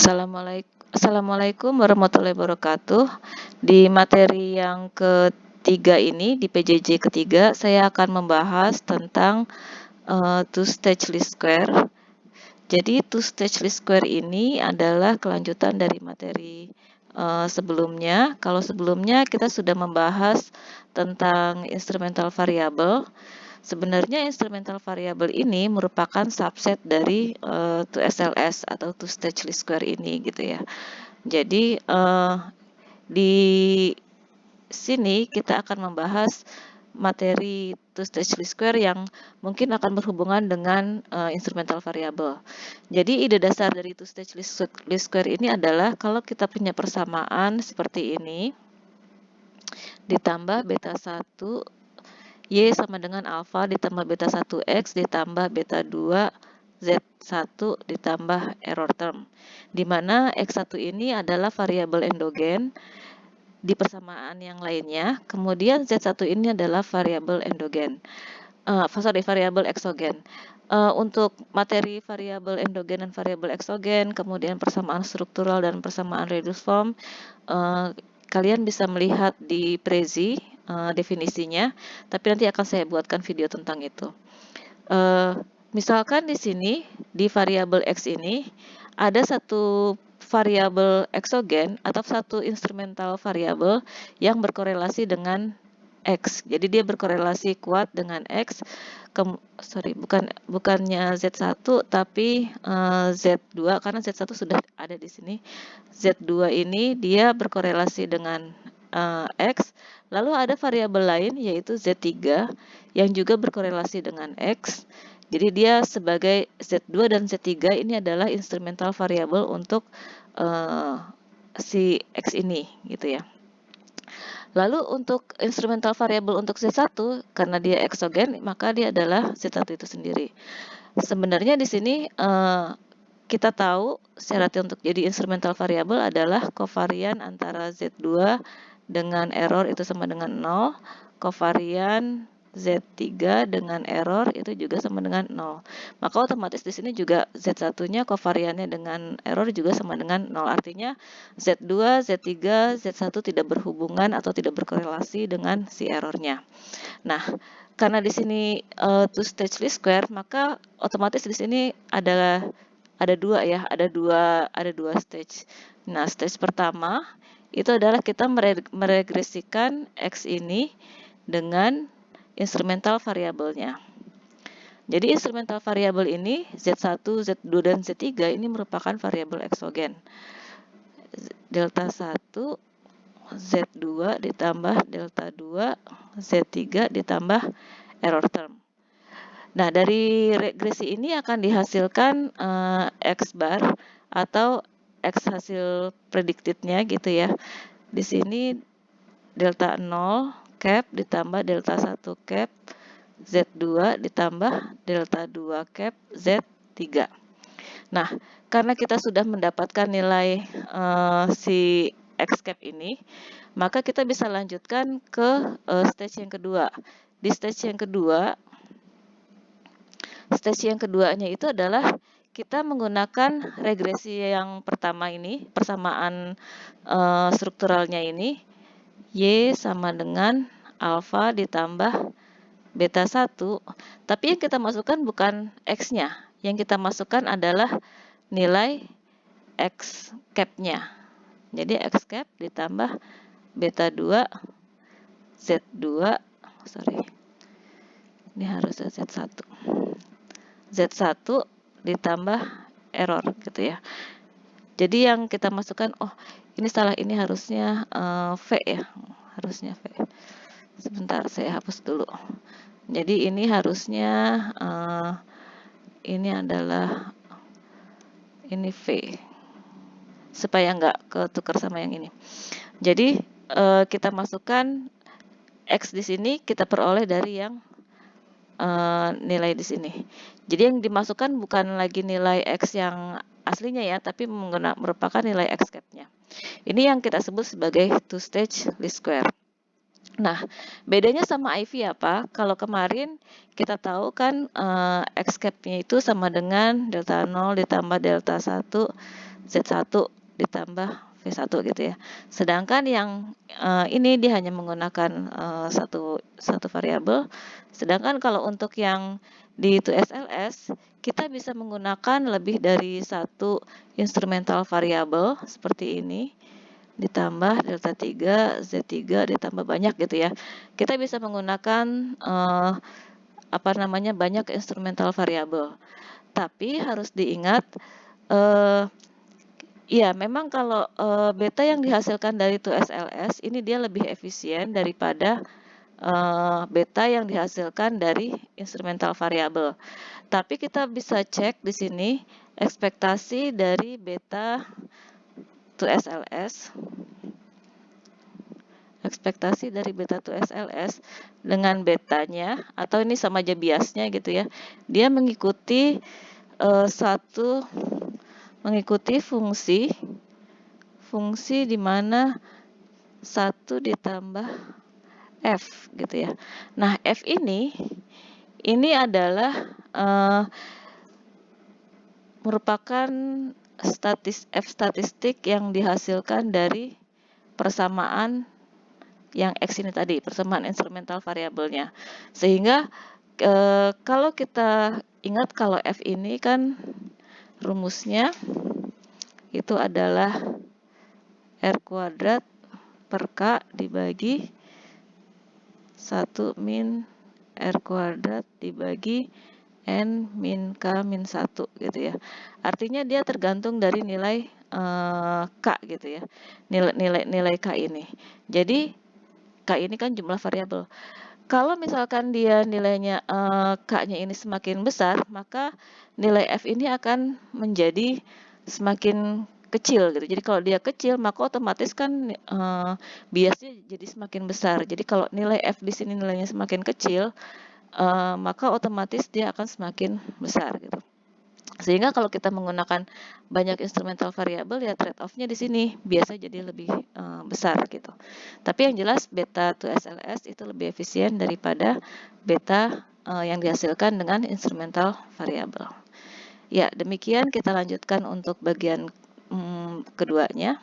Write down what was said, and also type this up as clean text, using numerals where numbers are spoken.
Assalamualaikum warahmatullahi wabarakatuh. Di materi yang ketiga ini, di PJJ ketiga, saya akan membahas tentang two-stage least square. Jadi two-stage least square ini adalah kelanjutan dari materi sebelumnya. Kalau sebelumnya kita sudah membahas tentang instrumental variable. Sebenarnya instrumental variable ini merupakan subset dari 2SLS atau two-stage least square ini gitu ya. Jadi di sini kita akan membahas materi two-stage least square yang mungkin akan berhubungan dengan instrumental variable. Jadi ide dasar dari two-stage least square ini adalah kalau kita punya persamaan seperti ini, ditambah beta 1 Y sama dengan alfa ditambah beta 1X ditambah beta 2 Z1 ditambah error term, di mana X1 ini adalah variabel endogen di persamaan yang lainnya, kemudian Z1 ini adalah variabel endogen, variabel eksogen. Untuk materi variabel endogen dan variabel eksogen, kemudian persamaan struktural dan persamaan reduced form, kalian bisa melihat di Prezi definisinya, tapi nanti akan saya buatkan video tentang itu. Misalkan di sini, di variabel X ini, ada satu variabel eksogen atau satu instrumental variabel yang berkorelasi dengan X. Jadi dia berkorelasi kuat dengan X. Bukannya Z1 tapi Z2, karena Z1 sudah ada di sini. Z2 ini dia berkorelasi dengan X. Lalu ada variabel lain yaitu Z3 yang juga berkorelasi dengan X. Jadi dia sebagai Z2 dan Z3 ini adalah instrumental variabel untuk si X ini gitu ya. Lalu untuk instrumental variabel untuk Z1, karena dia eksogen, maka dia adalah Z1 itu sendiri. Sebenarnya di sini kita tahu syaratnya untuk jadi instrumental variabel adalah kovarian antara Z2 dengan error itu sama dengan 0, kovarian Z3 dengan error itu juga sama dengan 0. Maka otomatis di sini juga Z1-nya kovariannya dengan error juga sama dengan 0. Artinya Z2, Z3, Z1 tidak berhubungan atau tidak berkorelasi dengan si errornya. Nah, karena di sini two-stage least square, maka otomatis di sini ada dua ya, ada dua stage. Nah, stage pertama itu adalah kita meregresikan X ini dengan instrumental variabelnya. Jadi instrumental variabel ini Z1, Z2, dan Z3 ini merupakan variabel eksogen. Delta 1, Z2 ditambah delta 2, Z3 ditambah error term. Nah, dari regresi ini akan dihasilkan X bar atau X hasil predicted-nya gitu ya. Di sini delta 0 cap ditambah delta 1 cap Z2 ditambah delta 2 cap Z3. Nah, karena kita sudah mendapatkan nilai si X cap ini, maka kita bisa lanjutkan ke stage yang kedua. Di stage yang keduanya itu adalah kita menggunakan regresi yang pertama ini, persamaan strukturalnya ini, Y sama dengan alfa ditambah beta 1, tapi yang kita masukkan bukan X-nya, yang kita masukkan adalah nilai X cap-nya. Jadi X cap ditambah beta 2, Z2, ini harus Z1. Z1 ditambah error gitu ya. Jadi yang kita masukkan, oh ini salah, ini harusnya V ya, harusnya V. Sebentar, saya hapus dulu. Jadi ini harusnya ini adalah ini V, supaya nggak ketukar sama yang ini. Jadi kita masukkan X di sini, kita peroleh dari yang nilai di sini. Jadi yang dimasukkan bukan lagi nilai X yang aslinya ya, tapi merupakan nilai X cap-nya. Ini yang kita sebut sebagai two-stage least square. Nah, bedanya sama IV apa? Kalau kemarin kita tahu kan X-cap-nya itu sama dengan delta 0 ditambah delta 1 Z1 ditambah V1 gitu ya. Sedangkan yang ini dia hanya menggunakan satu variabel. Sedangkan kalau untuk yang di 2SLS kita bisa menggunakan lebih dari satu instrumental variabel seperti ini ditambah delta 3, Z3 ditambah banyak gitu ya. Kita bisa menggunakan banyak instrumental variabel. Tapi harus diingat ya memang kalau beta yang dihasilkan dari 2SLS ini dia lebih efisien daripada beta yang dihasilkan dari instrumental variabel. Tapi kita bisa cek di sini ekspektasi dari beta 2SLS ekspektasi dari beta 2SLS dengan betanya atau ini sama aja biasnya gitu ya. Dia mengikuti mengikuti fungsi di mana 1 ditambah F gitu ya. Nah, F ini adalah merupakan F statistik yang dihasilkan dari persamaan yang X ini tadi, persamaan instrumental variabelnya. Sehingga kalau kita ingat kalau F ini kan rumusnya itu adalah R kuadrat per K dibagi 1 min R kuadrat dibagi N min K min 1 gitu ya. Artinya dia tergantung dari nilai K gitu ya. Nilai K ini. Jadi K ini kan jumlah variabel. Kalau misalkan dia nilainya K-nya ini semakin besar, maka nilai F ini akan menjadi semakin kecil gitu. Jadi kalau dia kecil, maka otomatis kan biasnya jadi semakin besar. Jadi kalau nilai F di sini nilainya semakin kecil, maka otomatis dia akan semakin besar gitu. Sehingga kalau kita menggunakan banyak instrumental variabel ya trade-off-nya di sini biasa jadi lebih besar gitu. Tapi yang jelas beta 2SLS itu lebih efisien daripada beta yang dihasilkan dengan instrumental variabel. Ya, demikian kita lanjutkan untuk bagian keduanya.